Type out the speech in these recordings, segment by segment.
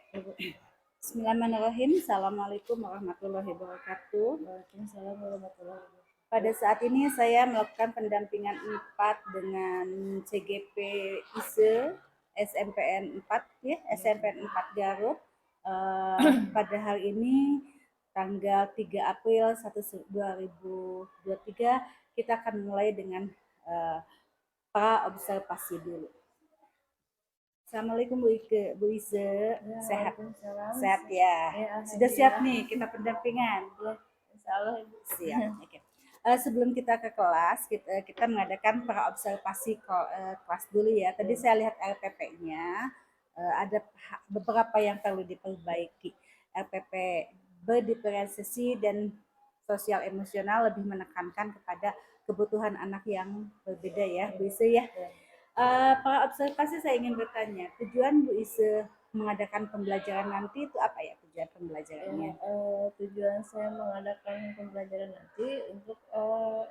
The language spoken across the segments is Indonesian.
Bismillahirrahmanirrahim. Assalamualaikum warahmatullahi wabarakatuh. Waalaikumsalam warahmatullahi wabarakatuh. Pada saat ini saya melakukan pendampingan 4 dengan CGP ISE SMPN 4 ya, SMPN 4 Garut. Pada hari ini tanggal 3 April 2023 kita akan mulai dengan pra observasi dulu. Assalamualaikum Bu Ise, Ya, sehat? Waalaikumsalam. Sehat ya. Ya, Sudah siap alhamdulillah. nih kita pendampingan? Ya, insya Allah. Siap. Oke. Sebelum kita ke kelas, kita mengadakan pra observasi kelas dulu ya. Tadi saya lihat RPP-nya, ada beberapa yang perlu diperbaiki. RPP berdiferensiasi dan sosial emosional lebih menekankan kepada kebutuhan anak yang berbeda ya, Bu Ise ya. Para observasi saya ingin bertanya, tujuan Bu Ise mengadakan pembelajaran nanti itu apa ya tujuan pembelajarannya? Tujuan saya mengadakan pembelajaran nanti untuk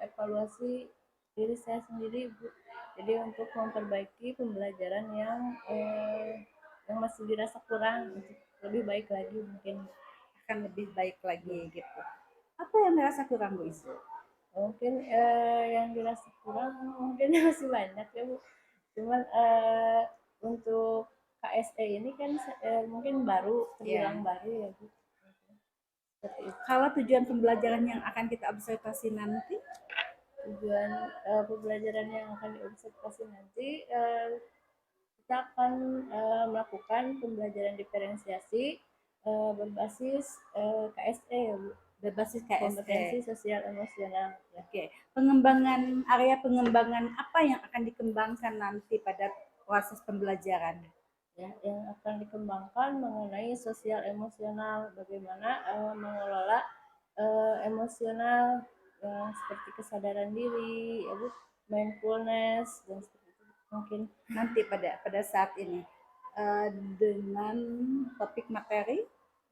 evaluasi diri saya sendiri, Bu. Jadi untuk memperbaiki pembelajaran yang masih dirasa kurang untuk lebih baik lagi mungkin. Akan lebih baik lagi gitu. Apa yang merasa kurang Bu Ise? Mungkin yang dirasa kurang mungkin masih banyak ya, Bu. Cuman untuk KSE ini kan mungkin terbilang baru ya, Bu. Seperti itu. Kalau tujuan pembelajaran yang akan kita observasi nanti? Tujuan pembelajaran yang akan diobservasi nanti, kita akan melakukan pembelajaran diferensiasi berbasis KSE ya, Bu. Berbasis Kompetensi KSE. sosial emosional. Ya. Oke. Pengembangan area pengembangan apa yang akan dikembangkan nanti pada proses pembelajaran? Ya, yang akan dikembangkan mengenai sosial emosional, bagaimana mengelola emosional seperti kesadaran diri, ya, Bu, mindfulness dan seperti itu mungkin Nanti pada saat ini dengan topik materi.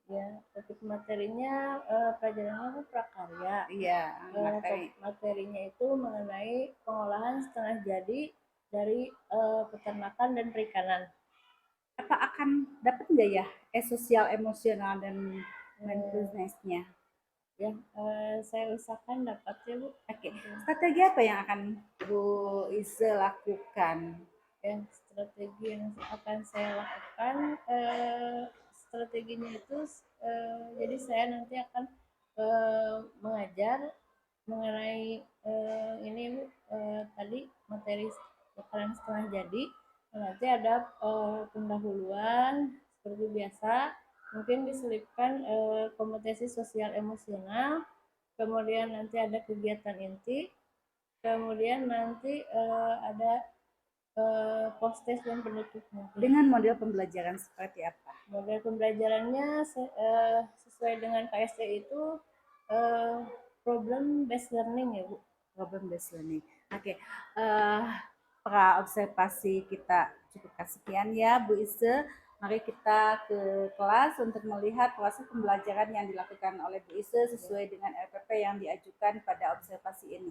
ya. Topik materinya pelajarannya prakarya. Iya, materi. Materinya itu mengenai pengolahan setengah jadi dari peternakan dan perikanan. Apa akan dapat nggak ya sosial emosional dan mindfulness-nya? Ya, saya usahakan dapat ya, Bu. Oke. Strategi apa yang akan Bu Ise lakukan? Ya, strategi yang akan saya lakukan, strateginya itu jadi saya nanti akan mengajar mengenai ini, Bu, tadi materi makanan setengah jadi. Nanti ada pendahuluan seperti biasa, mungkin diselipkan kompetensi sosial emosional, kemudian nanti ada kegiatan inti, kemudian nanti ada post-test dan penutupnya. Dengan model pembelajaran seperti apa? Model pembelajarannya sesuai dengan KST itu problem based learning ya, Bu. Problem based learning. Oke. Pra observasi kita cukupkan sekian ya Bu Ise. Mari kita ke kelas untuk melihat proses pembelajaran yang dilakukan oleh Bu Ise sesuai dengan RPP yang diajukan pada observasi ini.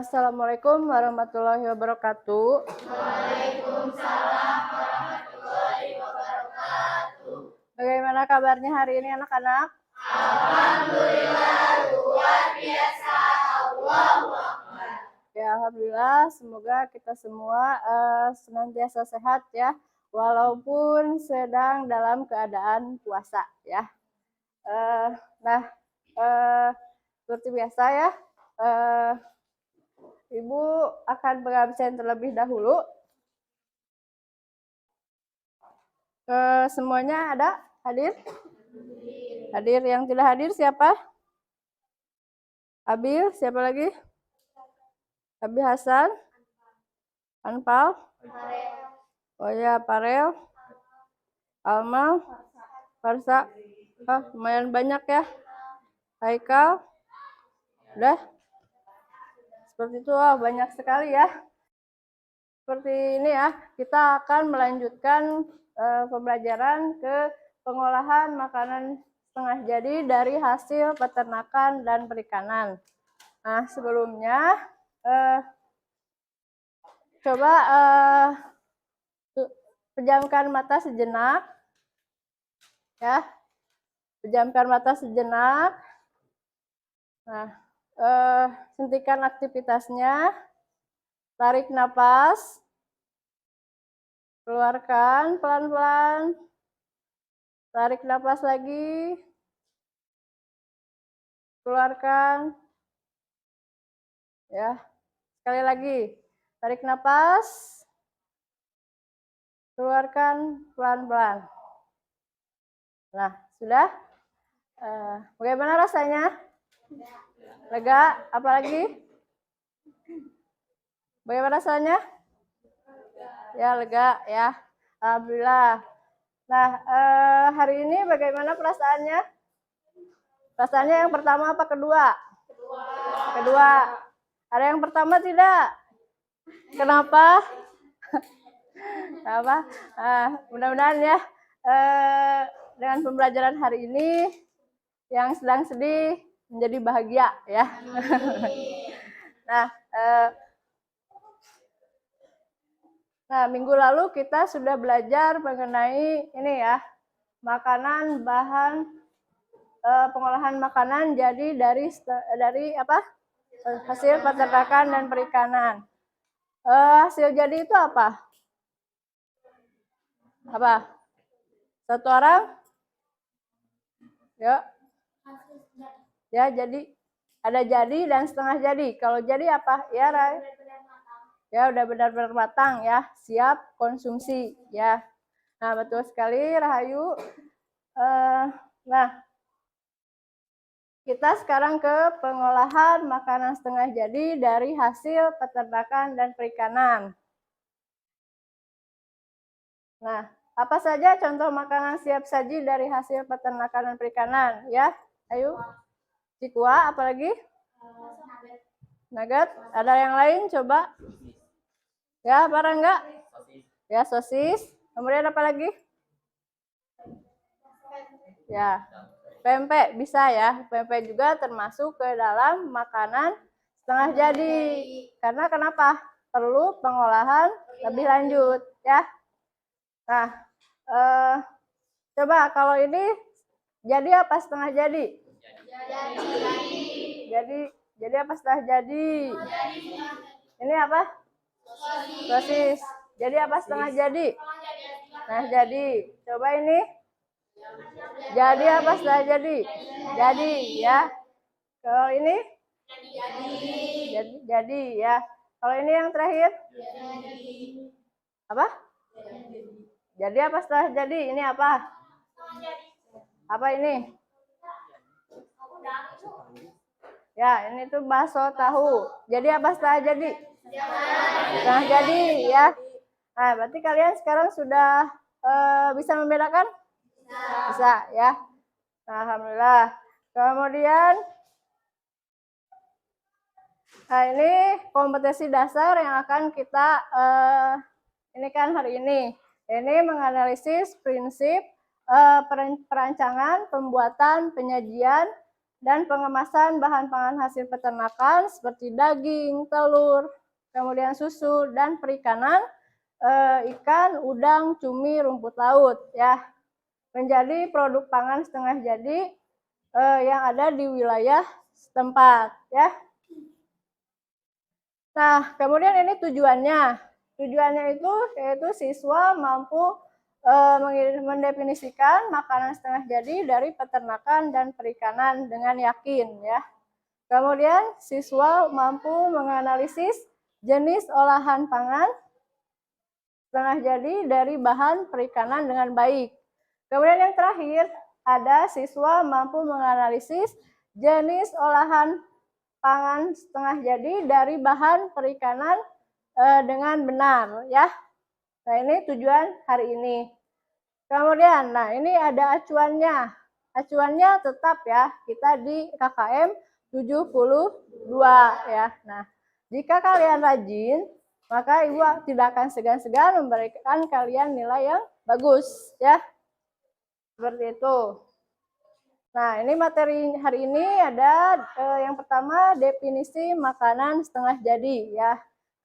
Assalamualaikum warahmatullahi wabarakatuh. Waalaikumsalam warahmatullahi wabarakatuh. Bagaimana kabarnya hari ini anak-anak? Alhamdulillah luar biasa. Allahu Akbar. Ya, alhamdulillah semoga kita semua senantiasa sehat ya, walaupun sedang dalam keadaan puasa ya. Nah, seperti biasa ya, Ibu akan berabsen terlebih dahulu. Semuanya ada hadir? Hadir. Yang tidak hadir siapa? Abil, siapa lagi? Abi Hasan? Anpal? Oh ya, Parel? Almal? Farsa? Lumayan banyak ya. Haikal? Udah? Seperti itu, banyak sekali ya. Seperti ini ya, kita akan melanjutkan pembelajaran ke pengolahan makanan setengah jadi dari hasil peternakan dan perikanan. Nah, sebelumnya Coba pejamkan mata sejenak, ya. Pejamkan mata sejenak. Nah, hentikan aktivitasnya. Tarik napas. Keluarkan pelan-pelan. Tarik napas lagi. Keluarkan. Ya. Sekali lagi. Tarik napas. Keluarkan pelan-pelan. Nah, sudah? Bagaimana rasanya? Lega? Apalagi? Bagaimana rasanya? Ya, lega ya. Alhamdulillah. Nah, hari ini bagaimana perasaannya? Perasaannya yang pertama apa kedua? Kedua. Ada yang pertama tidak? Kenapa? Apa? Mudah-mudahan ya dengan pembelajaran hari ini yang sedang sedih menjadi bahagia ya. Nah, minggu lalu kita sudah belajar mengenai ini ya, makanan, bahan pengolahan makanan jadi dari apa? Hasil peternakan dan perikanan. Hasil jadi itu apa? Apa? Satu orang? Ya. Ya, jadi ada jadi dan setengah jadi. Kalau jadi apa? Ya, Ray. Ya, udah benar-benar matang ya, siap konsumsi ya. Nah, betul sekali Rahayu. Nah, kita sekarang ke pengolahan makanan setengah jadi dari hasil peternakan dan perikanan. Nah, apa saja contoh makanan siap saji dari hasil peternakan dan perikanan? Ya, ayo. Cikua, apalagi? Nugget. Ada yang lain? Coba. Ya, para enggak? Ya, sosis. Kemudian apa lagi? Ya, pempek bisa ya. Pempek juga termasuk ke dalam makanan setengah jadi. Karena kenapa? Perlu pengolahan lebih lanjut ya. Nah, coba kalau ini jadi apa setengah jadi? Jadi apa setengah jadi? Ini apa? Sosis. Jadi apa setengah jadi? Nah, jadi. Coba ini. Jadi apa setelah jadi? Jadi ya. Kalau ini? Jadi ya. Kalau ini yang terakhir? Apa? Jadi apa setelah jadi? Ini apa? Apa ini? Ya, ini tuh bakso tahu. Jadi apa setelah jadi? Setelah jadi ya. Nah, berarti kalian sekarang sudah bisa membedakan? Bisa ya. Nah, alhamdulillah. Kemudian ini kompetensi dasar yang akan kita ini kan hari ini. Ini menganalisis prinsip perancangan, pembuatan, penyajian, dan pengemasan bahan pangan hasil peternakan seperti daging, telur, kemudian susu, dan perikanan, ikan, udang, cumi, rumput laut ya. Menjadi produk pangan setengah jadi yang ada di wilayah setempat ya. Nah, kemudian ini tujuannya. Tujuannya itu yaitu siswa mampu mendefinisikan makanan setengah jadi dari peternakan dan perikanan dengan yakin ya. Kemudian siswa mampu menganalisis jenis olahan pangan setengah jadi dari bahan perikanan dengan baik. Kemudian yang terakhir ada siswa mampu menganalisis jenis olahan pangan setengah jadi dari bahan perikanan dengan benar ya. Nah, ini tujuan hari ini. Kemudian, nah ini ada acuannya. Acuannya tetap ya, kita di KKM 72 ya. Nah, jika kalian rajin, maka Ibu tidak akan segan-segan memberikan kalian nilai yang bagus ya. Seperti itu. Nah, ini materi hari ini ada yang pertama definisi makanan setengah jadi ya.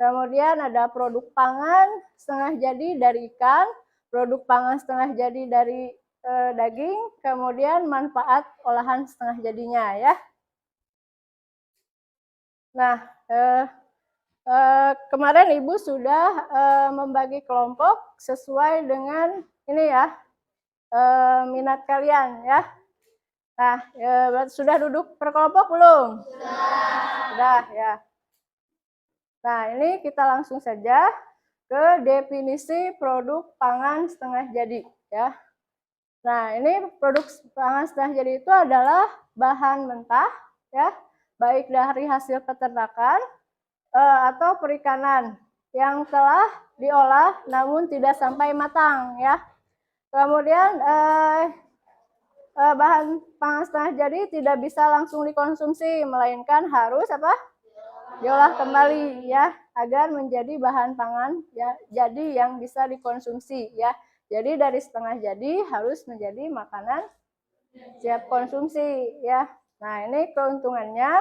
kemudian ada produk pangan setengah jadi dari ikan, produk pangan setengah jadi dari daging, kemudian manfaat olahan setengah jadinya ya. Nah, kemarin Ibu sudah membagi kelompok sesuai dengan ini ya, minat kalian ya. Nah, sudah duduk per kelompok belum? Sudah ya. Nah, ini kita langsung saja ke definisi produk pangan setengah jadi ya. Nah, ini produk pangan setengah jadi itu adalah bahan mentah ya, baik dari hasil peternakan atau perikanan yang telah diolah namun tidak sampai matang ya. Kemudian bahan pangan setengah jadi tidak bisa langsung dikonsumsi, melainkan harus apa? Diolah kembali ya, agar menjadi bahan pangan ya, jadi yang bisa dikonsumsi ya. Jadi dari setengah jadi harus menjadi makanan siap konsumsi ya. Nah, ini keuntungannya.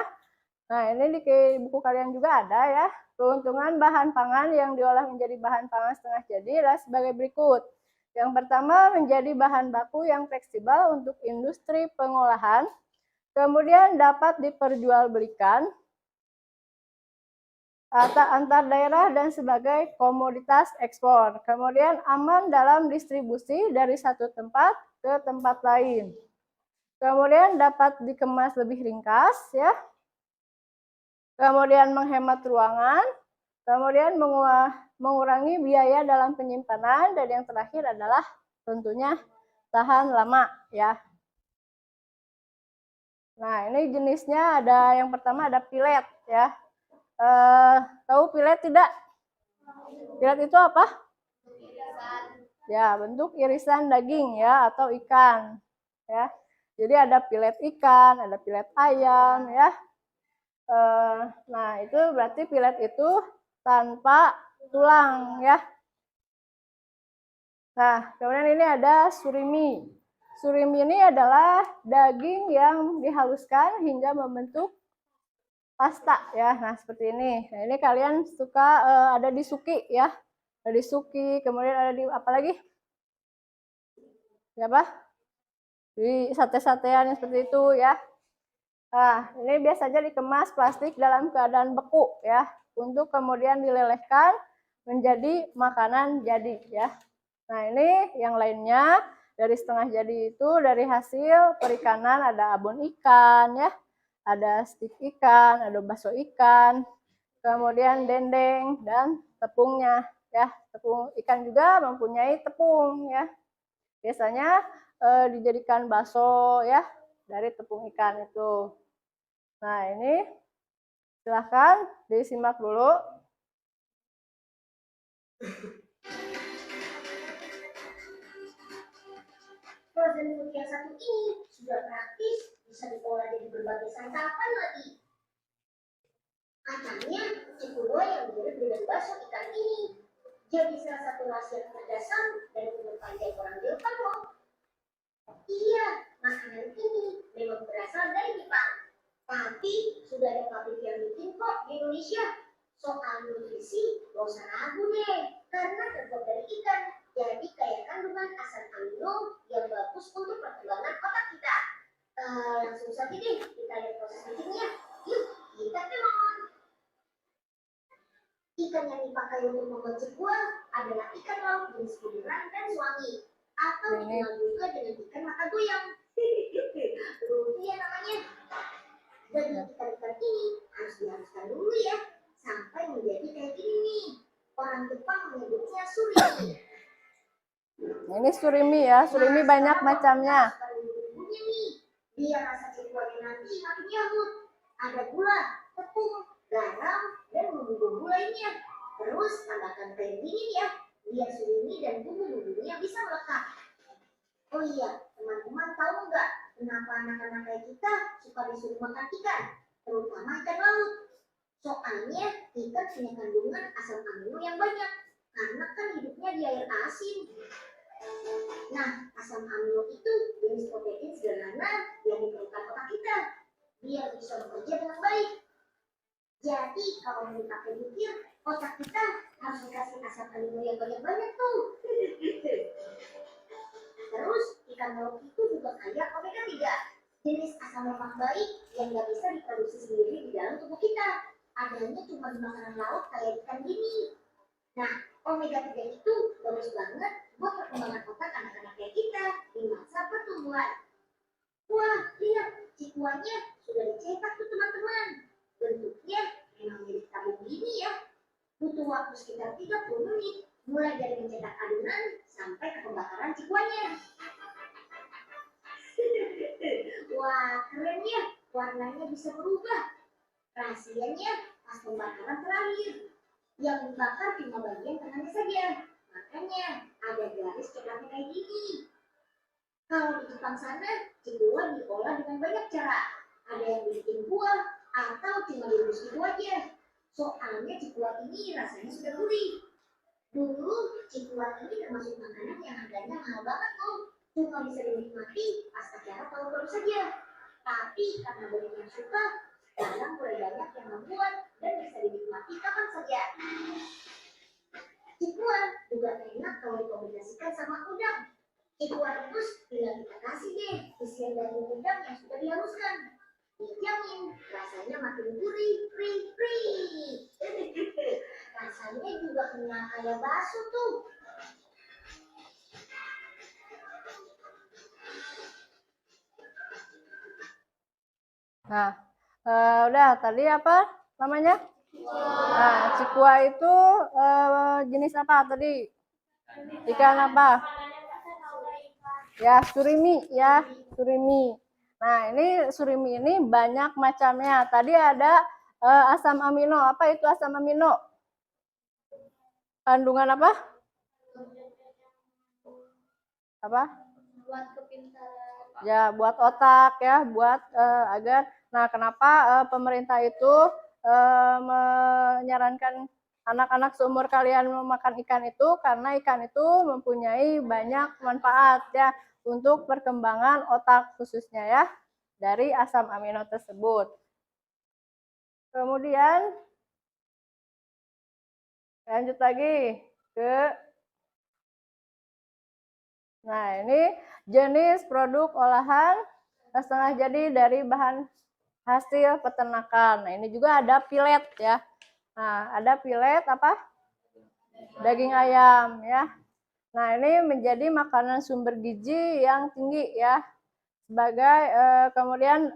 Nah, ini di buku kalian juga ada ya. Keuntungan bahan pangan yang diolah menjadi bahan pangan setengah jadi adalah sebagai berikut. Yang pertama, menjadi bahan baku yang fleksibel untuk industri pengolahan. Kemudian dapat diperjualbelikan antar daerah dan sebagai komoditas ekspor. Kemudian aman dalam distribusi dari satu tempat ke tempat lain. Kemudian dapat dikemas lebih ringkas ya. Kemudian menghemat ruangan. Kemudian mengurangi biaya dalam penyimpanan, dan yang terakhir adalah tentunya tahan lama ya. Nah, ini jenisnya ada, yang pertama ada pilet ya. Tahu pilet tidak? Pilet itu apa? Ya, bentuk irisan daging ya atau ikan ya. Jadi ada pilet ikan, ada pilet ayam ya. Nah, itu berarti pilet itu tanpa tulang ya. Nah, kemudian ini ada surimi. Surimi ini adalah daging yang dihaluskan hingga membentuk pasta ya. Nah, seperti ini. Nah, ini kalian suka ada di suki ya. Ada di suki, kemudian ada di apa lagi? Siapa? Di sate-satean yang seperti itu ya. Nah, ini biasanya dikemas plastik dalam keadaan beku ya, untuk kemudian dilelehkan menjadi makanan jadi ya. Nah, ini yang lainnya dari setengah jadi itu dari hasil perikanan, ada abon ikan ya, ada stik ikan, ada bakso ikan, kemudian dendeng dan tepungnya ya. Tepung ikan juga mempunyai tepung ya. Biasanya dijadikan bakso ya dari tepung ikan itu. Nah, ini silahkan disimak dulu. Frozen food yang satu ini sudah praktis, bisa diolah jadi berbagai santapan lagi. Kacangnya cikudo yang mirip dengan bakso ikan ini jadi salah satu rahasia kecerdasan dan umur panjang orang Jepang loh. Iya, makanan ini memang berasal dari Jepang. Tapi sudah ada pabrik yang bikin kok di Indonesia. Soal nutrisi, gak usah ragu deh, karena terbuat dari ikan. Jadi kaya kandungan asam amino yang bagus untuk perkembangan otak kita. Langsung saja deh, kita lihat proses bikinnya. Yuk, kita memang. Ikan yang dipakai untuk membuat sebuah adalah ikan laut jenis kuliran dan suami. Atau dikenal juga dengan ikan mata goyang. Rugi ya namanya. Dan ikan-ikan ini harus dihaluskan dulu ya, sampai menjadi kayak gini nih. Orang Jepang menyebutnya surimi. Nah, ini surimi ya, surimi banyak macamnya. Biar rasa cikuannya nanti makin nyambut. Ada gula, tepung, garam, dan bumbu-bumbu lainnya. Terus tambahkan krim dingin ya, biar surimi dan bumbu-bumbunya bisa melekat. Oh iya, teman-teman tahu nggak kenapa anak-anak kayak kita suka disuruh makan ikan, terutama ikan laut? Soalnya ikan punya kandungan asam amino yang banyak, karena kan hidupnya di air asin. Nah, asam amino itu jenis protein sederhana yang diperlukan otak kita biar bisa bekerja dengan baik. Jadi kalau mau dipakai mikir, otak kita harus dikasih asam amino yang banyak-banyak tuh. Terus ikan laut itu juga kaya omega 3, jenis asam lemak baik yang nggak bisa diproduksi sendiri di dalam tubuh kita. Adanya cuma di makanan laut kayak ikan gini. Nah, omega 3 itu bagus banget buat perkembangan otak anak-anak kayak kita di masa pertumbuhan. Wah, lihat, cikuanya sudah dicetak tuh teman-teman. Bentuknya memang mirip tabung gini ya. Butuh waktu sekitar 30 menit, mulai dari mencetak adonan sampai ke pembakaran cikuanya. Wah, keren ya. Warnanya bisa berubah. Rahasianya pas pembakaran terakhir. Yang dibakar cuma bagian tengahnya saja. Makanya ada garis coklatnya kayak gini. Kalau di Jepang sana, cikua diolah dengan banyak cara. Ada yang dibikin buah atau cuma direbus gitu aja. Soalnya cikua ini rasanya sudah gurih. Dulu cikua ini termasuk makanan yang harganya mahal banget tuh. Cuma bisa dinikmati pas acara tahun baru saja. Tapi karena banyak yang suka, sekarang mulai banyak yang membuat dan bisa dinikmati kapan saja. Cikua juga enak kalau dikombinasikan sama udang. Cikua rebus tinggal kita kasih deh isian daging udang yang sudah dihaluskan. Dijamin rasanya makin gurih, free. Rasanya juga kenyal kayak bakso tuh. Nah, udah tadi apa namanya? Nah, cikua itu jenis apa tadi? Ikan apa? Ya, surimi ya, surimi. Nah, ini surimi ini banyak macamnya. Tadi ada asam amino. Apa itu asam amino? Kandungan apa? Apa? Buat kepintaran. Ya, buat otak ya, buat agar. Nah, kenapa pemerintah itu menyarankan anak-anak seumur kalian memakan ikan itu? Karena ikan itu mempunyai banyak manfaat ya untuk perkembangan otak khususnya ya dari asam amino tersebut. Kemudian lanjut lagi ke, nah ini jenis produk olahan setengah jadi dari bahan hasil peternakan. Nah, ini juga ada pilet ya. Nah, ada pilet apa? Daging ayam ya. Nah, ini menjadi makanan sumber gizi yang tinggi ya. Sebagai kemudian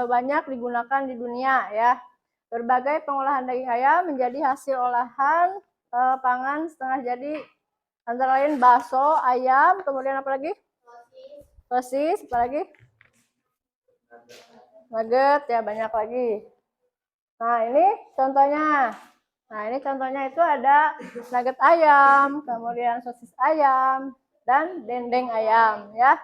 banyak digunakan di dunia ya. Berbagai pengolahan daging ayam menjadi hasil olahan pangan setengah jadi, antara lain bakso, ayam, kemudian apa lagi? Sosis, apa lagi? Nugget ya, banyak lagi. Nah, ini contohnya. Nah, ini contohnya itu ada nugget ayam, kemudian sosis ayam, dan dendeng ayam ya.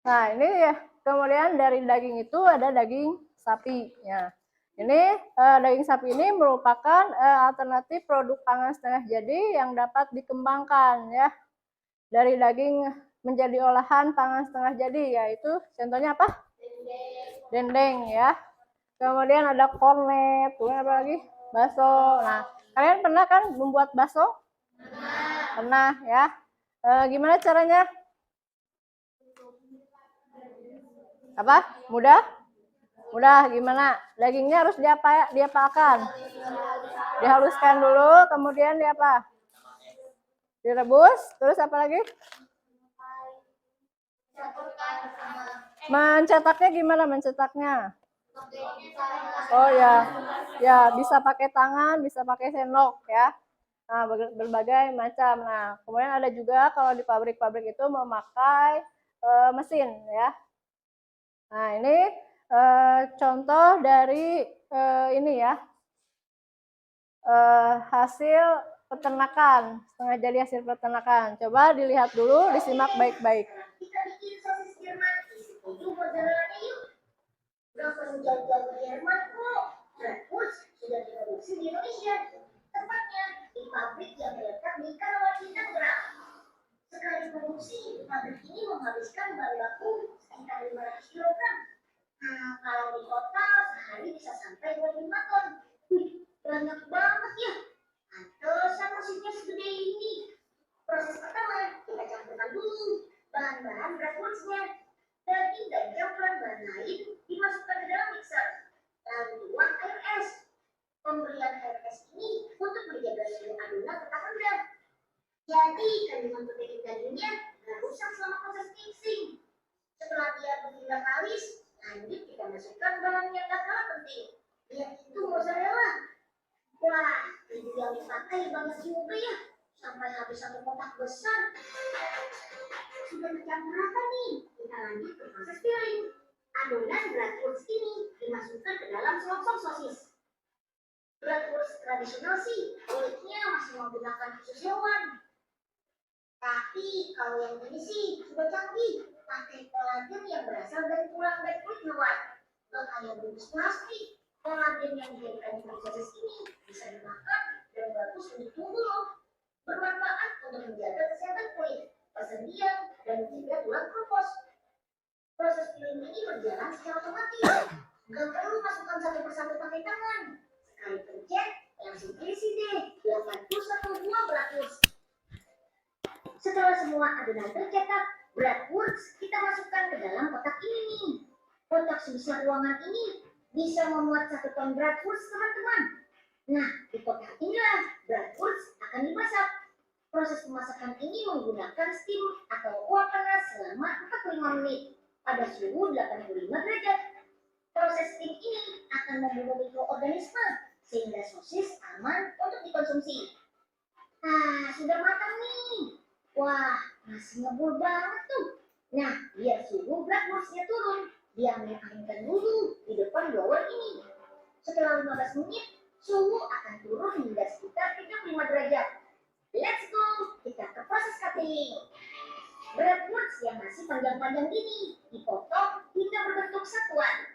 Nah, ini ya, kemudian dari daging itu ada daging sapi ya. Ini daging sapi ini merupakan alternatif produk pangan setengah jadi yang dapat dikembangkan ya. Dari daging menjadi olahan pangan setengah jadi, yaitu contohnya apa? Dendeng ya. Kemudian ada kornet, kemudian apa lagi? Bakso. Nah, kalian pernah kan membuat bakso? Pernah ya. Gimana caranya? Apa? Mudah? Mudah gimana? Dagingnya harus diapakan? Dihaluskan dulu, kemudian diapa? Direbus, terus apa lagi? Mencetaknya gimana mencetaknya? Oh ya, ya bisa pakai tangan, bisa pakai sendok ya. Nah, berbagai macam. Nah, kemudian ada juga kalau di pabrik-pabrik itu memakai mesin ya. Nah, ini contoh dari ini ya, hasil peternakan, setengah jadi hasil peternakan. Coba dilihat dulu, disimak baik-baik. Kita bikin sosis Jerman, itu mozzarella yuk. Gak perlu jauh-jauh ke Jerman kok. Bratwurst sudah diproduksi di Indonesia. Tepatnya di pabrik yang terletak di Karawaci Tangerang. Sekali produksi, pabrik ini menghabiskan bahan baku sekitar 500 kg. Nah, kalau di kota sehari bisa sampai 25 bahan breadfruitsnya. Daging dan campuran bahan lain dimasukkan ke dalam mixer. Lalu tuang air es. Pemberian air es ini untuk menjaga suhu adonan tetap rendah. Jadi kandungan protein dagingnya nggak rusak selama proses mixing. Setelah dia berpindah kalis, lanjut kita masukkan bahan yang tak kalah penting, yaitu mozzarella. Wah, ini yang dipakai banyak juga ya, sampai habis satu kotak besar. Sudah tercampur rata nih, kita lanjut ke proses peeling. Adonan bratwurst ini dimasukkan ke dalam selongsong sosis. Bratwurst tradisional sih, kulitnya masih menggunakan usus hewan. Tapi kalau yang ini sih sudah canggih, pakai kolagen yang berasal dari tulang dan kulit hewan. Nggak kayak bungkus plastik. Kolagen yang dijadikan proses ini bisa dimakan dan bagus untuk tubuh loh. Bermanfaat untuk menjaga kesehatan kulit, persendian, dan mencegah tulang keropos. Proses peeling ini berjalan secara otomatis. Nggak perlu masukkan satu persatu pakai tangan. Sekali pencet, langsung isi deh 81 buah bratwurst. Setelah semua adonan tercetak, bratwurst kita masukkan ke dalam kotak ini nih. Kotak sebesar ruangan ini bisa memuat 1 ton bratwurst, teman-teman. Nah, di kotak inilah bratwurst akan dimasak. Proses pemasakan ini menggunakan steam atau uap panas selama 45 menit pada suhu 85 derajat. Proses steam ini akan membunuh mikroorganisme sehingga sosis aman untuk dikonsumsi. Nah, sudah matang nih. Wah, masih ngebul banget tuh. Nah, biar suhu bratwurstnya turun, diambil anginkan dulu di depan blower ini. Setelah 15 menit, suhu akan turun hingga sekitar 35 derajat. Let's go, kita ke proses cutting. Bratwurst yang masih panjang-panjang gini dipotong hingga berbentuk satuan.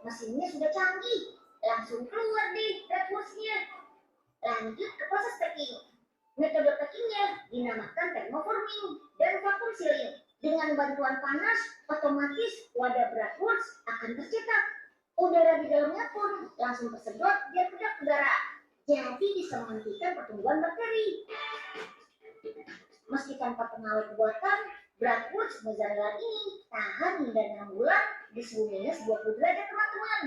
Mesinnya sudah canggih. Langsung keluar deh bratwurstnya. Lanjut ke proses packing. Metode packingnya dinamakan thermoforming dan vacuum sealing. Dengan bantuan panas, otomatis wadah bratwurst akan tercetak. Udara di dalamnya pun langsung tersedot biar kedap udara. Jadi bisa menghentikan pertumbuhan bakteri. Meski tanpa pengawet buatan, bratwurst mozzarella ini tahan hingga 6 bulan di suhu minus 20 derajat, teman-teman.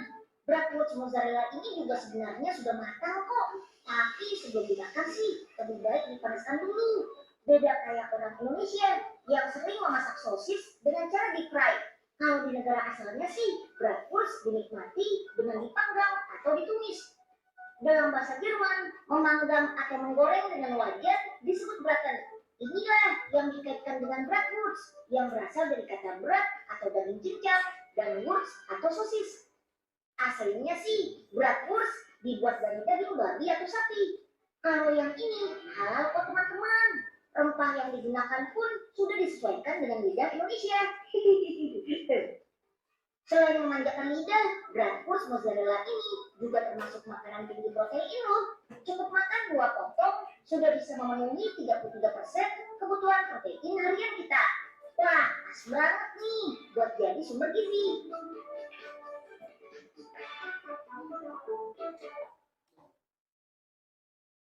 Bratwurst mozzarella ini juga sebenarnya sudah matang kok. Tapi sebelum dimakan sih, lebih baik dipanaskan dulu. Beda kayak orang Indonesia yang sering memasak sosis dengan cara deep fry. Kalau di negara asalnya sih, bratwurst dinikmati dengan dipanggang atau ditumis. Dalam bahasa Jerman, memanggang atau menggoreng dengan wajan disebut braten. Inilah yang dikaitkan dengan bratwurst yang berasal dari kata brat atau daging cincang dan wurst atau sosis. Aslinya sih, bratwurst dibuat dari daging babi atau sapi. Kalau yang ini halal kok, teman-teman. Rempah yang digunakan pun sudah disesuaikan dengan lidah Indonesia. Selain memanjakan lidah, bratwurst mozzarella ini juga termasuk makanan tinggi protein loh. Cukup makan 2 potong sudah bisa memenuhi 33% kebutuhan protein harian kita. Wah, pas banget nih buat jadi sumber gizi.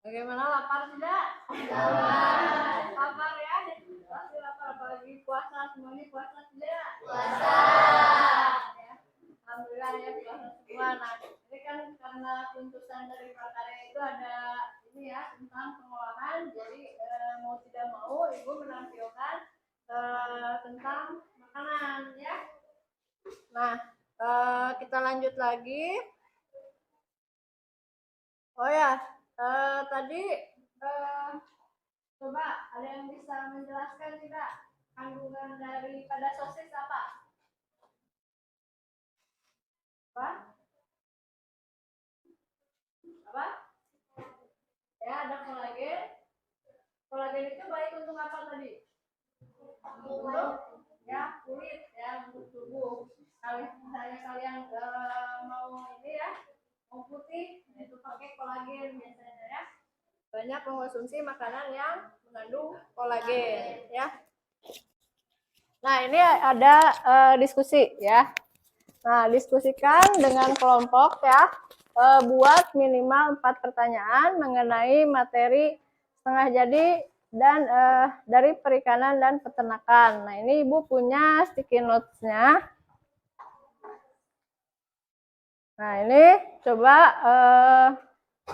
Bagaimana, lapar tidak? Lapar. Lapar ya? Pasti lapar, apalagi puasa, semuanya puasa tidak? Puasa. Ya. Alhamdulillah ya, puasa semua. Nah, ini kan karena tuntutan dari prakarya itu ada ini ya, tentang pengolahan. Jadi mau tidak mau ibu menampilkan tentang makanan ya. Nah, kita lanjut lagi. Oh ya, tadi coba ada yang bisa menjelaskan tidak kandungan daripada sosis apa? Apa? Apa? Ya, ada kolagen. Kolagen itu baik untuk apa tadi? Untuk ya kulit ya, untuk tubuh. Kalau misalnya kalian mau ini ya, mau putih, itu pakai kolagen biasanya ya. Banyak mengkonsumsi makanan yang mengandung kolagen ya. Nah, ini ada diskusi ya. Nah, diskusikan dengan kelompok ya. Buat minimal 4 pertanyaan mengenai materi setengah jadi dan dari perikanan dan peternakan. Nah, ini Ibu punya sticky notes-nya. Nah, ini coba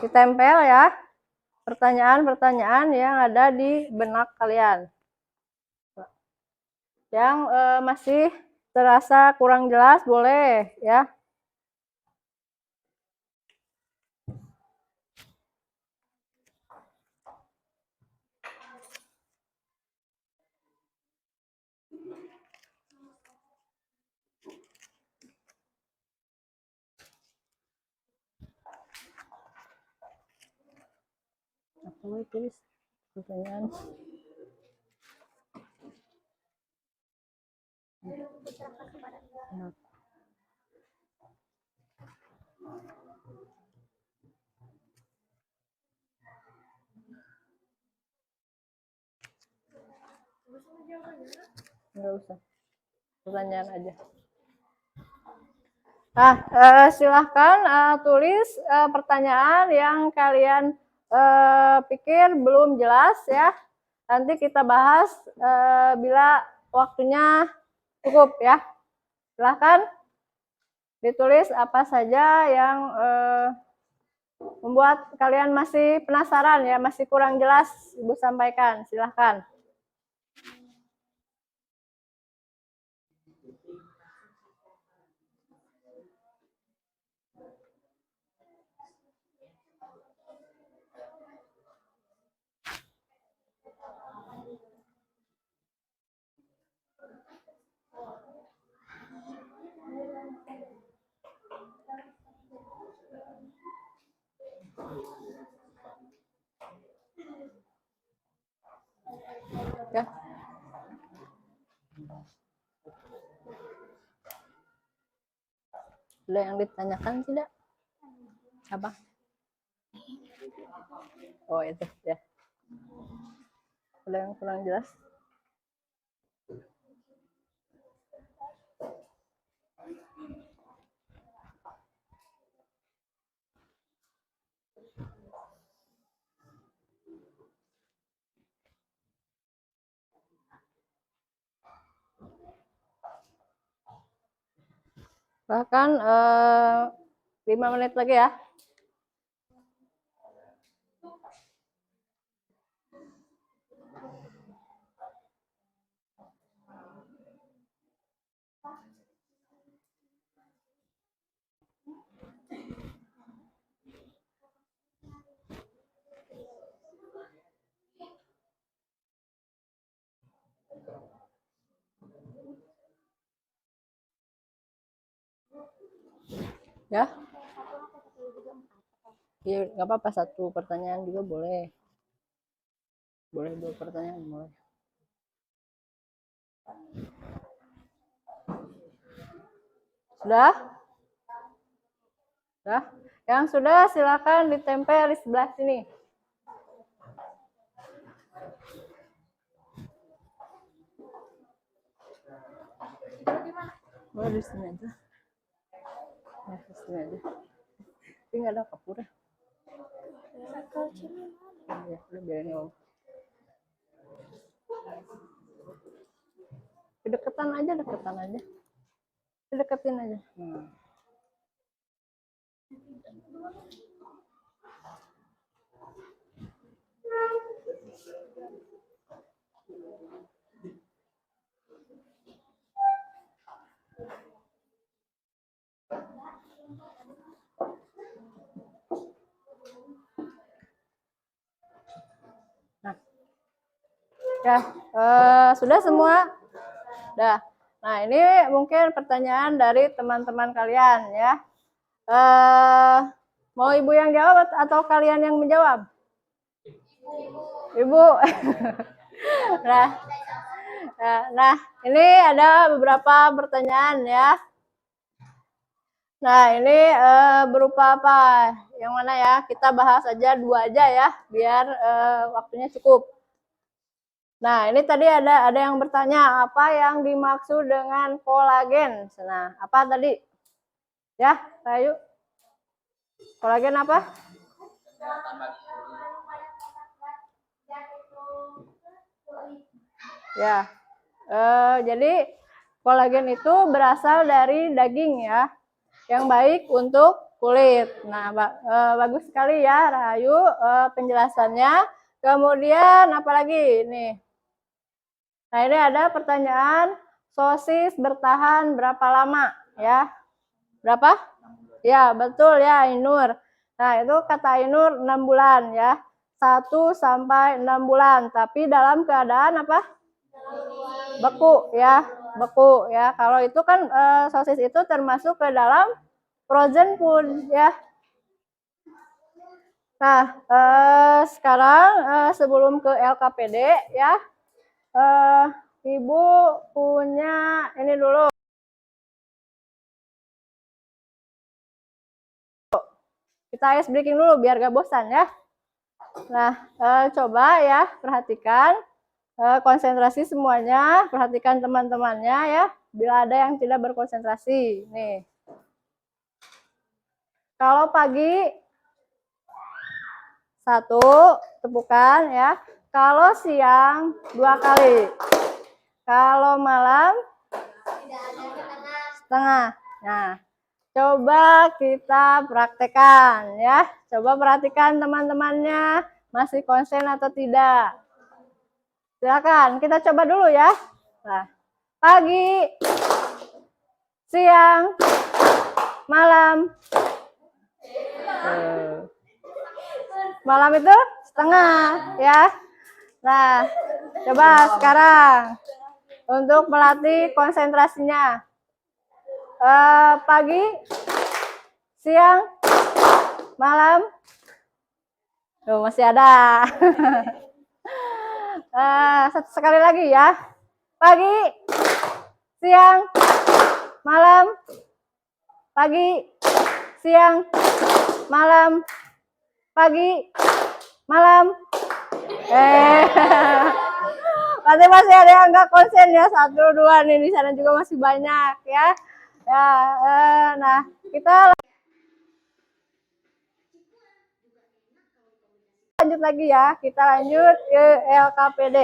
ditempel ya pertanyaan-pertanyaan yang ada di benak kalian. Yang masih terasa kurang jelas boleh ya. Apa boleh tulis pertanyaan? Nggak usah, pertanyaan aja. Nah, silahkan tulis pertanyaan yang kalian pikir belum jelas ya. Nanti kita bahas bila waktunya cukup ya. Silahkan ditulis apa saja yang membuat kalian masih penasaran ya, masih kurang jelas Ibu sampaikan. Silahkan. Ya. Ada yang ditanyakan tidak? Apa? Oh, itu ya. Ada yang kurang jelas? Bahkan 5 menit lagi ya. Ya. Iya, nggak apa-apa, satu pertanyaan juga boleh. Boleh 2 pertanyaan, boleh. Sudah? Sudah? Yang sudah silakan ditempel di sebelah sini. Boleh di sini aja. Ya, di sini aja. Tapi nggak ada kapur ya. Ya, udah biarin ya. Deketan aja, deketan aja. Deketin aja. Nah, ya, sudah semua? Dah. Nah, ini mungkin pertanyaan dari teman-teman kalian ya. Mau Ibu yang jawab atau kalian yang menjawab? Ibu. Nah, ini ada beberapa pertanyaan ya. Nah, ini berupa apa? Yang mana ya? Kita bahas aja 2 aja ya, biar waktunya cukup. Nah, ini tadi ada yang bertanya, apa yang dimaksud dengan kolagen? Nah, apa tadi? Ya, Rayu. Kolagen apa? Ya. Jadi kolagen itu berasal dari daging ya, yang baik untuk kulit. Nah, bagus sekali ya Rahayu penjelasannya. Kemudian apalagi nih? Nah, ini ada pertanyaan, sosis bertahan berapa lama ya? Berapa? Ya, betul ya Ainur. Nah, itu kata Ainur 6 bulan ya. 1 sampai 6 bulan, tapi dalam keadaan apa? Beku ya, beku ya. Kalau itu kan sosis itu termasuk ke dalam frozen food ya. Nah, sekarang sebelum ke LKPD ya, Ibu punya ini dulu. Kita ice breaking dulu biar gak bosan ya. Nah, coba ya perhatikan, konsentrasi semuanya, perhatikan teman-temannya ya. Bila ada yang tidak berkonsentrasi, nih. Kalau pagi 1 tepukan ya. Kalau siang 2 kali. Kalau malam setengah. Nah, coba kita praktekkan ya. Coba perhatikan teman-temannya masih konsen atau tidak. Silakan, kita coba dulu ya. Nah, pagi, siang, malam. Malam itu setengah ya. Nah, coba sekarang untuk melatih konsentrasinya. Pagi, siang, malam. Tuh, masih ada. Sekali lagi ya. Pagi, siang, malam. Pagi, siang, malam. Pagi, malam. Berarti masih ada yang nggak konsen ya, 1, 2 nih, di sana juga masih banyak ya. Ya, nah kita lanjut lagi ya. Kita lanjut ke LKPD.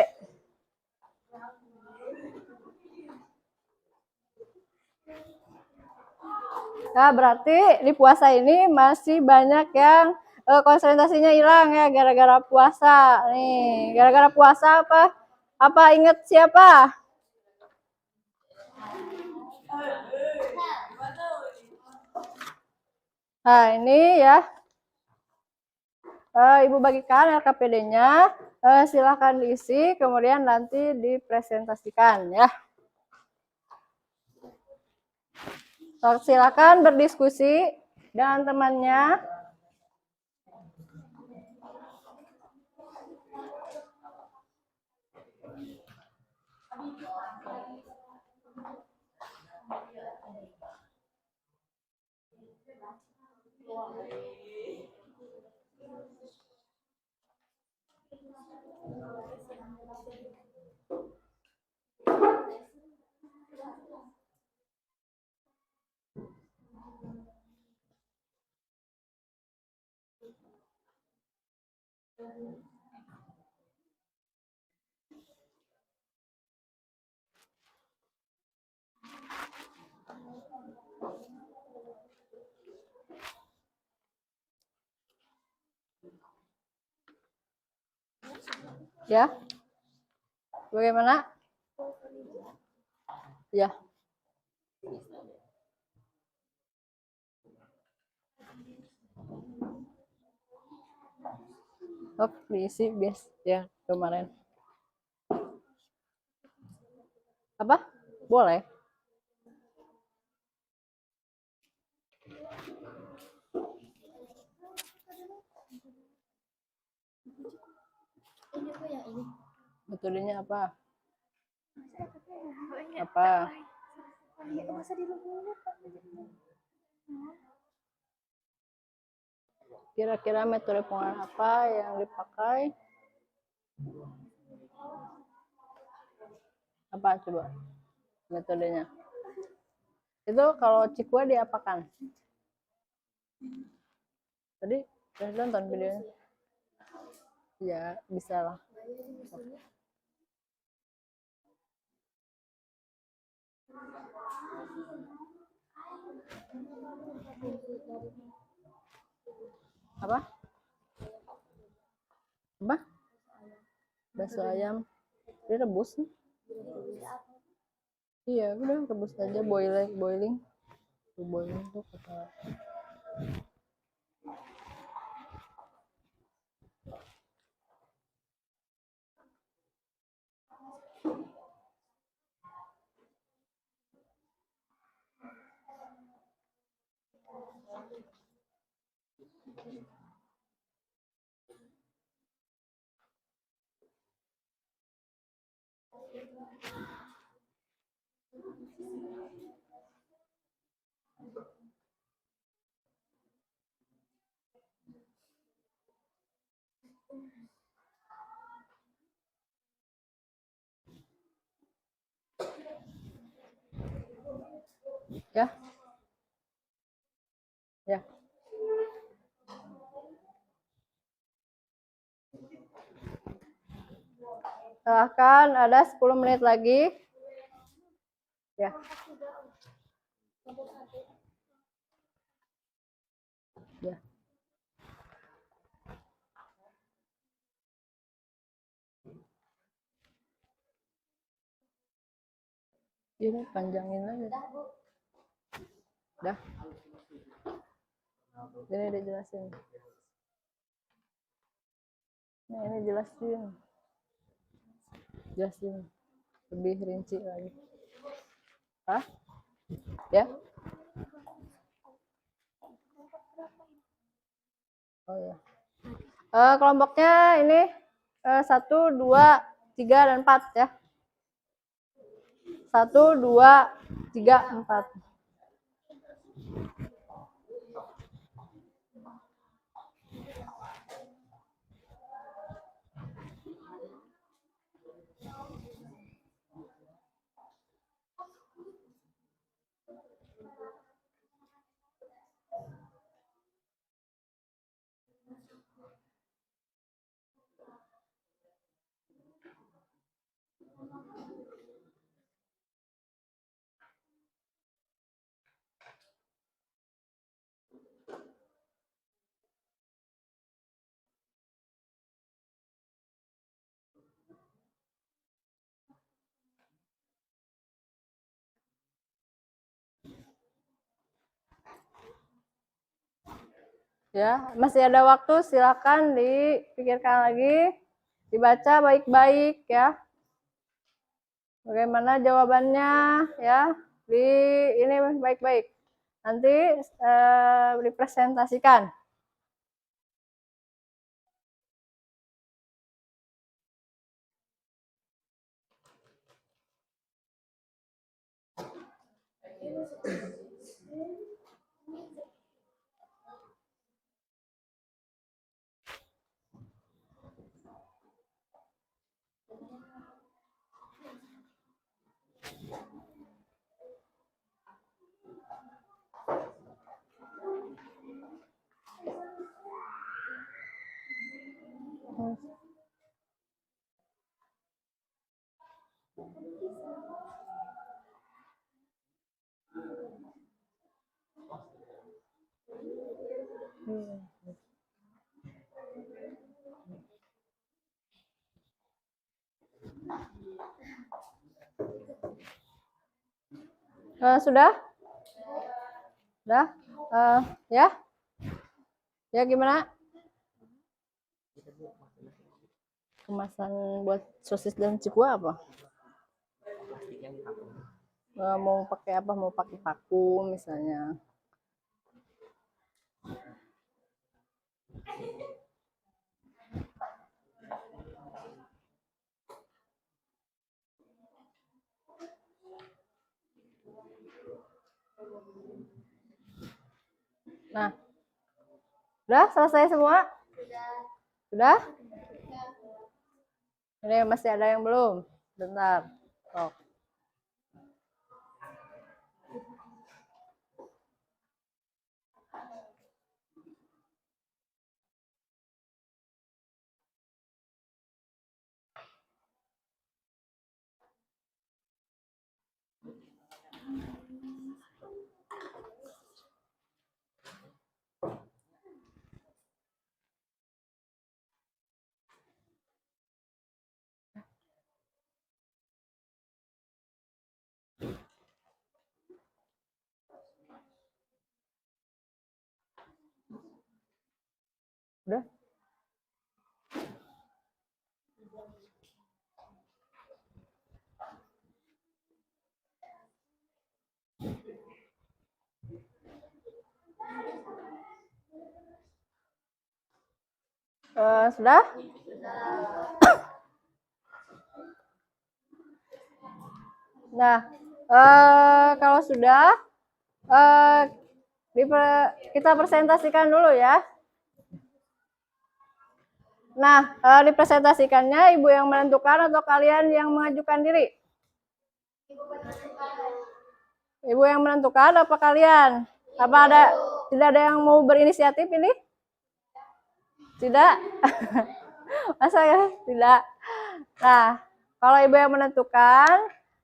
Nah, berarti di puasa ini masih banyak yang konsentrasinya hilang ya gara-gara puasa. Nih, gara-gara puasa apa? Apa inget siapa? Nah, ini ya. Ibu bagikan LKPD-nya. Silahkan diisi, kemudian nanti dipresentasikan ya. Silakan berdiskusi dengan temannya. Ya. Bagaimana? Ya. Oh, diisi bias ya kemarin. Apa? Boleh. Metodenya apa? Apa? Kira-kira metode pengolahan apa yang dipakai? Apa coba metodenya? Itu kalau Cikua diapakan? Tadi udah nonton videonya? Ya, bisa lah. Apa? Apa? Bakso ayam. Direbus nih. Iya, udah rebus aja, boiling. Boiling tuh kata. Ya. Ya. Silahkan, ada 10 menit lagi. Ya. Ya. Ini panjangin aja. Dah. Ini dijelasin. Nah, ini jelasin lebih rinci lagi. Hah? Ya. Oh ya. Kelompoknya ini 1, 2, 3, dan 4 ya. 1, 2, 3, 4. Ya, masih ada waktu, silakan dipikirkan lagi, dibaca baik-baik ya. Bagaimana jawabannya ya? Ini baik-baik. Nanti dipresentasikan. Sudah? Sudah? Ya? Ya gimana? Kemasan buat sosis dan cikua apa? Mau pakai apa? Mau pakai vakum misalnya. Nah, udah selesai semua? Sudah? Ini masih ada yang belum? Bentar. Oh. Udah. Sudah? Nah, kalau sudah, kita presentasikan dulu ya. Nah, dipresentasikannya ibu yang menentukan atau kalian yang mengajukan diri? Ibu yang menentukan apa kalian? Apa tidak ada yang mau berinisiatif ini? Tidak? Masa ya? Tidak. Nah, kalau ibu yang menentukan,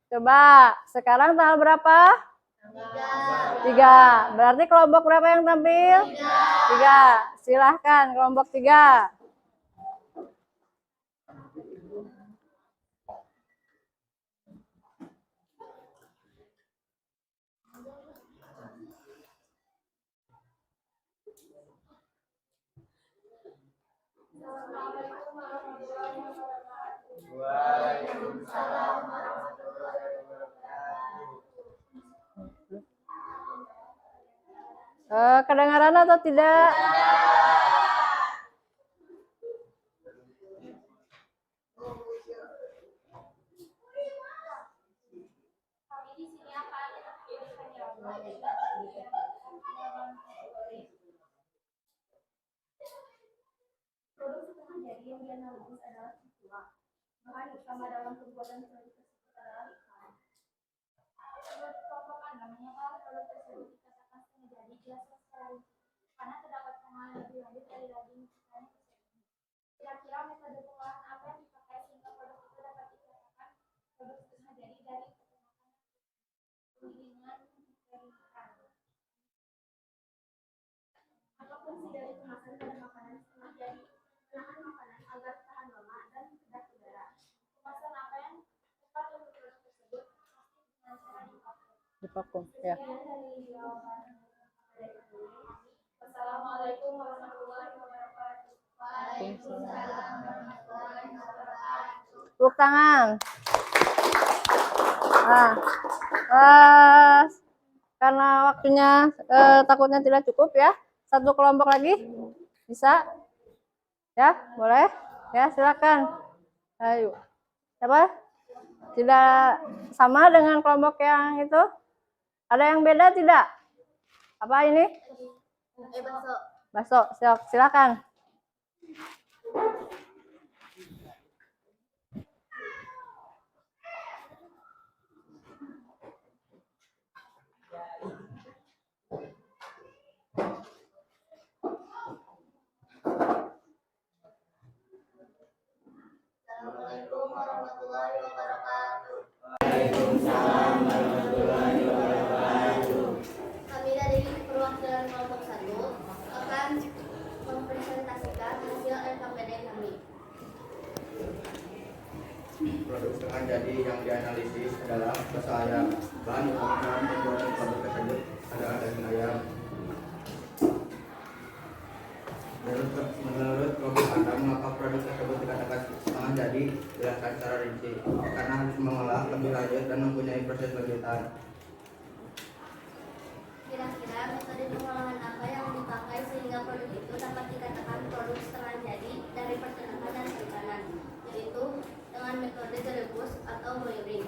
coba sekarang tanggal berapa? 3. Berarti kelompok berapa yang tampil? 3. Silahkan kelompok 3. Kedengaran atau tidak? Produk setengah jadi yang dianalisis adalah siswa. Maka sama dalam pembuatan produk tersebut adalah ikan. Menurut kelompok 6, mengapa produk tersebut dikatakan setengah jadi jelaskan secara rinci. Karena terdapat pengolahan lebih lanjut dari daging ikan tersebut. Kira-kira metode pengolahan apa yang dipakai sehingga produk itu dapat dikatakan produk setengah jadi dari penggilingan dari ikan. Apa fungsi dari kemasan pada makanan setengah jadi? Menahan makanan agar tahan lama dan kedap udara. Kemasan apa yang tepat untuk produk tersebut? Pasti dengan cara Divakum, ya. dari jawaban. Wassalamualaikum warahmatullahi wabarakatuh. Waalaikumsalam warahmatullahi wabarakatuh. Tepuk tangan. Nah, karena waktunya takutnya tidak cukup ya. Satu kelompok lagi bisa? Ya, boleh? Ya, silakan. Ayo. Siapa? Tidak sama dengan kelompok yang itu? Ada yang beda tidak? Apa ini? Bakso. Silakan. Assalamualaikum warahmatullahi wabarakatuh. Kami dari perwakilan kelompok 1 akan mempresentasikan hasil LKPD kami. Produk setengah jadi yang dianalisis adalah bakso ayam. Bahan utama dalam pembuatan produk tersebut adalah daging ayam. Menurut kelompok Anda, mengapa produk tersebut dikatakan setengah jadi? Jelaskan secara rinci. Karena harus mengolah lebih lanjut dan mempunyai proses lanjutan. Kira-kira metode pengolahan apa yang dipakai sehingga produk itu dapat dikatakan produk setengah jadi dari peternakan dan perikanan, yaitu dengan metode direbus atau boiling.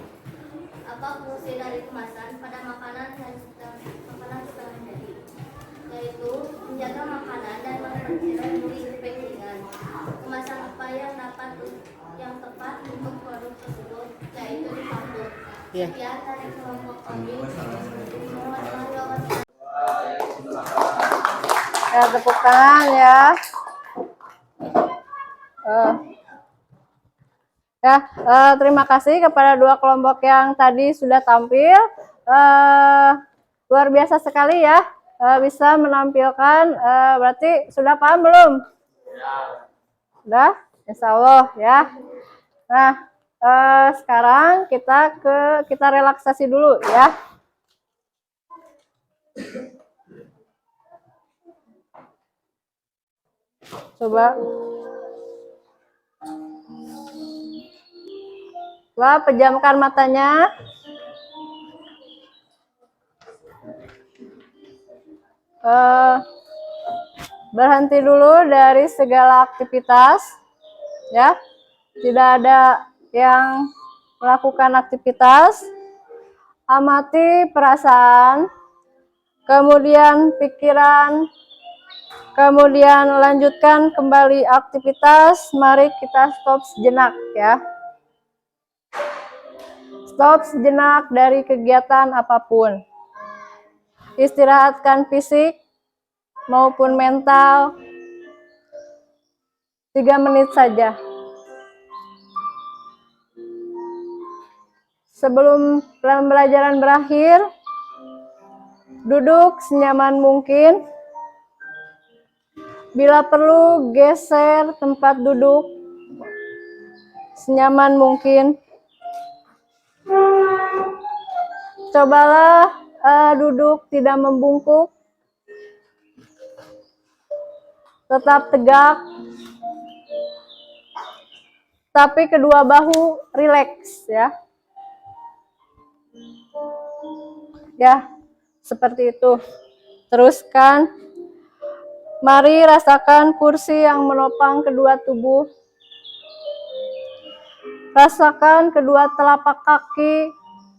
Apa fungsi dari kemasan pada makanan setengah jadi? Yaitu menjaga makanan dan memperkirakan murid packingan. Kemasan apa yang tepat untuk produk tersebut, yaitu divakum. Sekian dari kelompok kami. Wassalamualaikum Warahmatullahi wabarakatuh. Ya, tepuk tangan ya. Terima kasih kepada dua kelompok yang tadi sudah tampil. Luar biasa sekali ya, bisa menampilkan. Berarti sudah paham belum? Sudah, insya Allah ya. Nah, sekarang kita relaksasi dulu ya. Coba. Coba pejamkan matanya. Berhenti dulu dari segala aktivitas, ya. Tidak ada yang melakukan aktivitas. Amati perasaan, kemudian pikiran, kemudian lanjutkan kembali aktivitas. Mari kita stop sejenak, ya. Stop sejenak dari kegiatan apapun. Istirahatkan fisik maupun mental 3 menit saja. Sebelum pembelajaran berakhir, duduk senyaman mungkin. Bila perlu, geser tempat duduk senyaman mungkin. Cobalah duduk tidak membungkuk, tetap tegak, tapi kedua bahu rileks, ya. Ya, seperti itu. Teruskan. Mari rasakan kursi yang menopang kedua tubuh. Rasakan kedua telapak kaki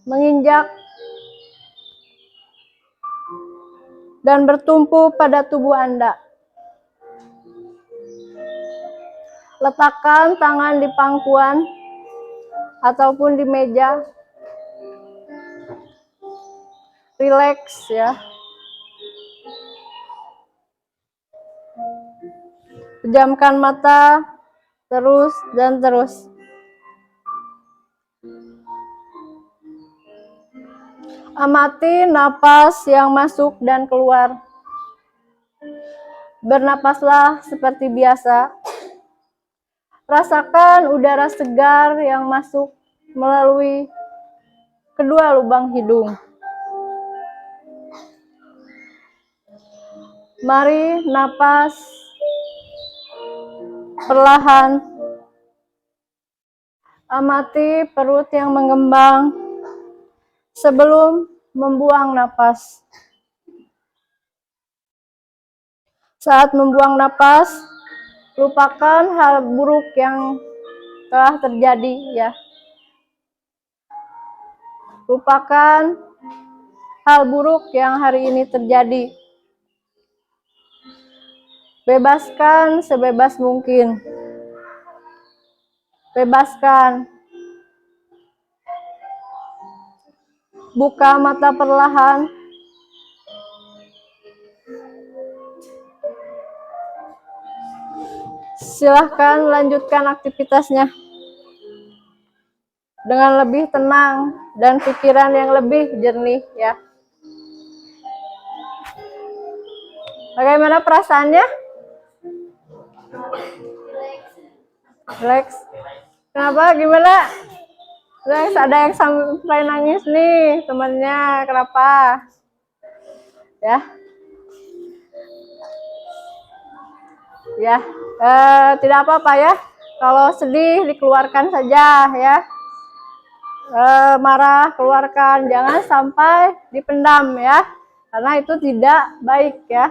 menginjak dan bertumpu pada tubuh Anda. Letakkan tangan di pangkuan ataupun di meja. Rileks, ya. Pejamkan mata terus dan terus. Amati napas yang masuk dan keluar. Bernapaslah seperti biasa. Rasakan udara segar yang masuk melalui kedua lubang hidung. Mari napas perlahan. Amati perut yang mengembang sebelum membuang napas. Saat membuang napas, lupakan hal buruk yang telah terjadi, ya. Lupakan hal buruk yang hari ini terjadi. Bebaskan sebebas mungkin. Bebaskan. Buka mata perlahan. Silahkan lanjutkan aktivitasnya dengan lebih tenang dan pikiran yang lebih jernih, ya. Bagaimana perasaannya? Relax. Kenapa? Gimana? Relax. Ada yang sampai nangis nih temannya. Kenapa? Ya. Ya. Tidak apa-apa, ya. Kalau sedih dikeluarkan saja, ya. Marah keluarkan, jangan sampai dipendam, ya. Karena itu tidak baik, ya.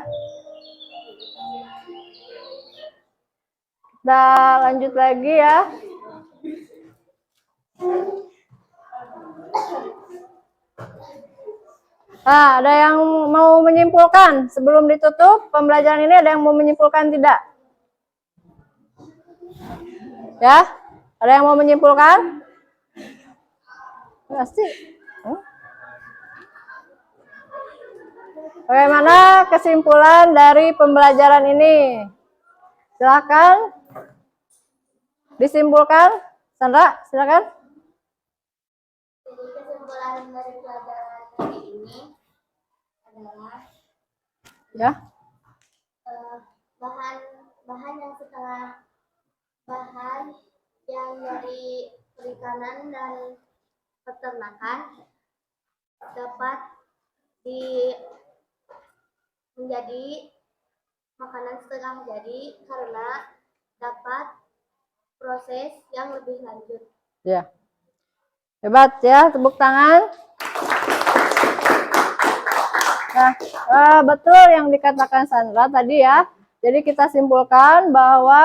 Kita lanjut lagi, ya. Nah, ada yang mau menyimpulkan sebelum ditutup pembelajaran ini? Ada yang mau menyimpulkan tidak? Ya, ada yang mau menyimpulkan? Pasti. Bagaimana kesimpulan dari pembelajaran ini? Silakan disimpulkan. Sandra, silakan. Jadi kesimpulan dari pelajaran hari ini adalah Ya. bahan yang dari perikanan dan peternakan dapat menjadi makanan setengah jadi karena dapat proses yang lebih lanjut. Ya. Hebat ya, tepuk tangan. Nah, betul yang dikatakan Sandra tadi ya. Jadi kita simpulkan bahwa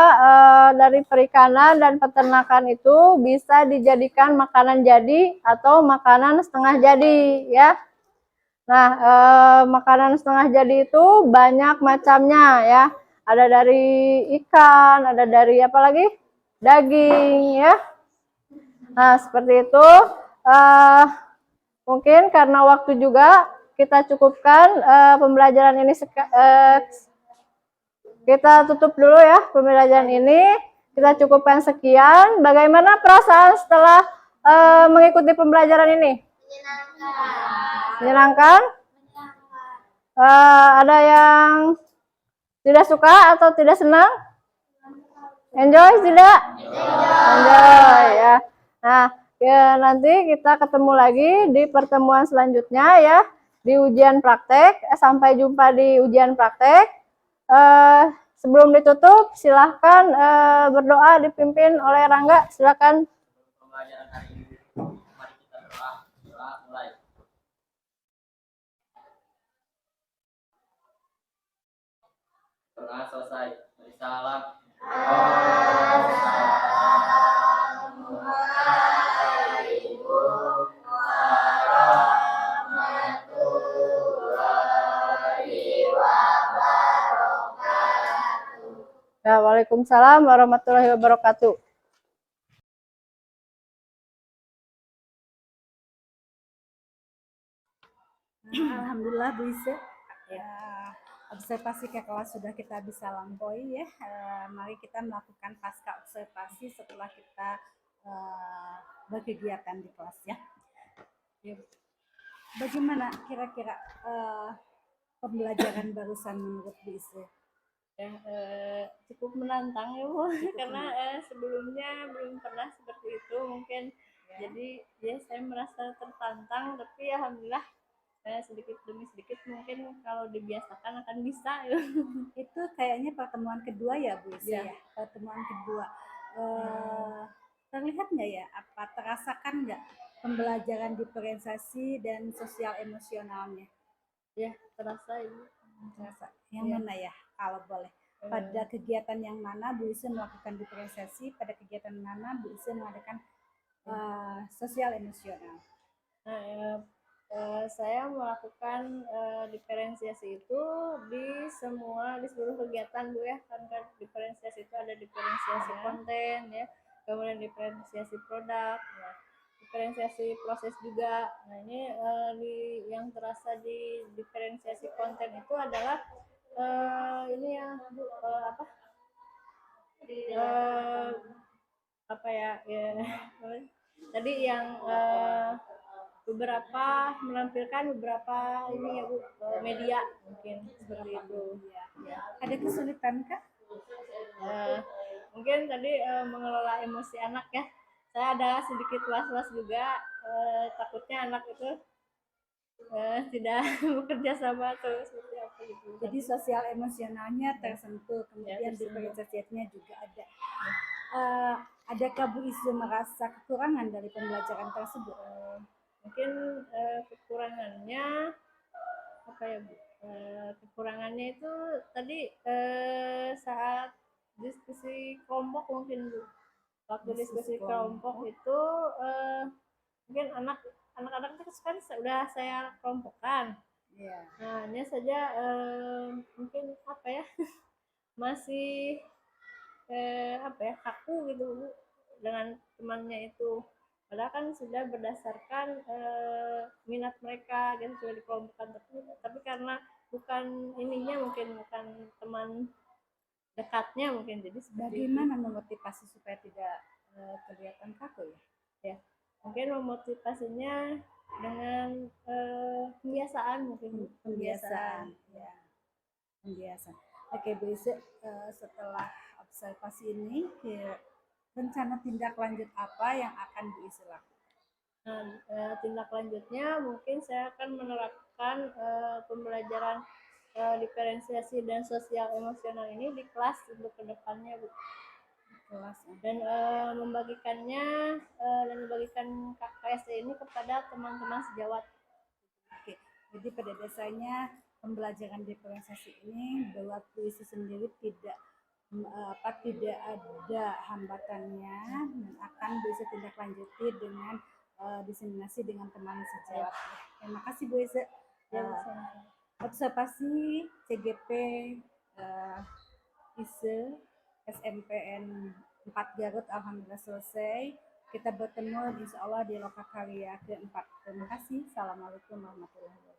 dari perikanan dan peternakan itu bisa dijadikan makanan jadi atau makanan setengah jadi ya. Nah, makanan setengah jadi itu banyak macamnya ya. Ada dari ikan, ada dari apa lagi? Daging ya. Nah, seperti itu. Mungkin karena waktu juga kita cukupkan pembelajaran ini. Kita tutup dulu ya pembelajaran ini. Kita cukupkan sekian. Bagaimana perasaan setelah mengikuti pembelajaran ini? Menyenangkan? Ada yang tidak suka atau tidak senang? Enjoy tidak? Enjoy ya. Nah, ya, nanti kita ketemu lagi di pertemuan selanjutnya ya, di ujian praktek. Sampai jumpa di ujian praktek. Sebelum ditutup, silahkan berdoa dipimpin oleh Rangga. Silahkan. Pembelajaran hari ini, mari kita berdoa. Doa mulai. Doa selesai. Beri salam. Ya, Waalaikumsalam warahmatullahi wabarakatuh. Alhamdulillah Bu Ise, ya, observasi ke kelas sudah kita bisa lampaui ya. Mari kita melakukan pasca observasi setelah kita berkegiatan di kelas ya. Bagaimana kira-kira pembelajaran barusan menurut Bu Ise? Ya, cukup menantang ya Bu, karena sebelumnya belum pernah seperti itu mungkin. Jadi ya saya merasa tertantang, tapi alhamdulillah sedikit demi sedikit mungkin kalau dibiasakan akan bisa ya. Itu kayaknya pertemuan kedua ya Bu Ise Ya. ya, pertemuan kedua. Terlihat nggak ya, apa terasakan nggak pembelajaran diferensiasi dan sosial emosionalnya? Ya, terasa Ibu. Terasa. Yang Ya. mana ya kalau boleh? Pada kegiatan yang mana Bu Ise melakukan diferensiasi, pada kegiatan mana Bu Ise mengadakan sosial emosional? Nah, saya melakukan diferensiasi itu di seluruh kegiatan Bu ya, kan diferensiasi itu ada diferensiasi konten ya, kemudian diferensiasi produk, nah, diferensiasi proses juga. Nah ini yang terasa di diferensiasi konten itu adalah ini ya Bu, apa ya tadi yang menampilkan beberapa ini ya Bu, media mungkin seperti itu ya. Ada kesulitan kah? Mungkin tadi mengelola emosi anak ya, saya ada sedikit was-was juga, takutnya anak itu tidak bekerja sama atau seperti apa gitu. Jadi sosial emosionalnya tersentuh, kemudian tersentuh. diferensiasinya juga ada. Adakah Bu Ise merasa kekurangan dari pembelajaran tersebut? Mungkin kekurangannya apa ya Bu? Kekurangannya itu tadi saat diskusi kelompok mungkin Bu. Waktu diskusi kelompok itu mungkin anak-anak itu kan sudah saya kelompokkan. Ya. Nah, hanya saja mungkin apa ya masih apa ya kaku gitu Bu dengan temannya itu. Padahal kan sudah berdasarkan minat mereka gitu sudah dikelompokkan, tapi karena bukan ininya mungkin bukan teman dekatnya mungkin, jadi Bagaimana memotivasi supaya tidak kelihatan kaku ya? Ya, mungkin memotivasinya dengan pembiasaan mungkin Pembiasaan. Ya. Pembiasaan. Oke Bu Ise, setelah observasi ini, rencana tindak lanjut apa yang akan Bu Ise lakukan? Nah, tindak lanjutnya mungkin saya akan menerapkan pembelajaran diferensiasi dan sosial emosional ini di kelas untuk kedepannya Bu, Kelas. dan membagikannya dan membagikan KKSD ini kepada teman-teman sejawat. Oke, jadi pada dasarnya pembelajaran diferensiasi ini buat puisi sendiri tidak tidak ada hambatannya dan akan bisa tindak lanjuti dengan diseminasi dengan teman sejawat. Terima kasih Bu Iza. Ya, Bu, sama-sama. Observasi CGP ISE SMPN 4 Garut alhamdulillah selesai. Kita bertemu insya Allah di Lokakarya keempat. Terima kasih. Assalamualaikum warahmatullahi wabarakatuh.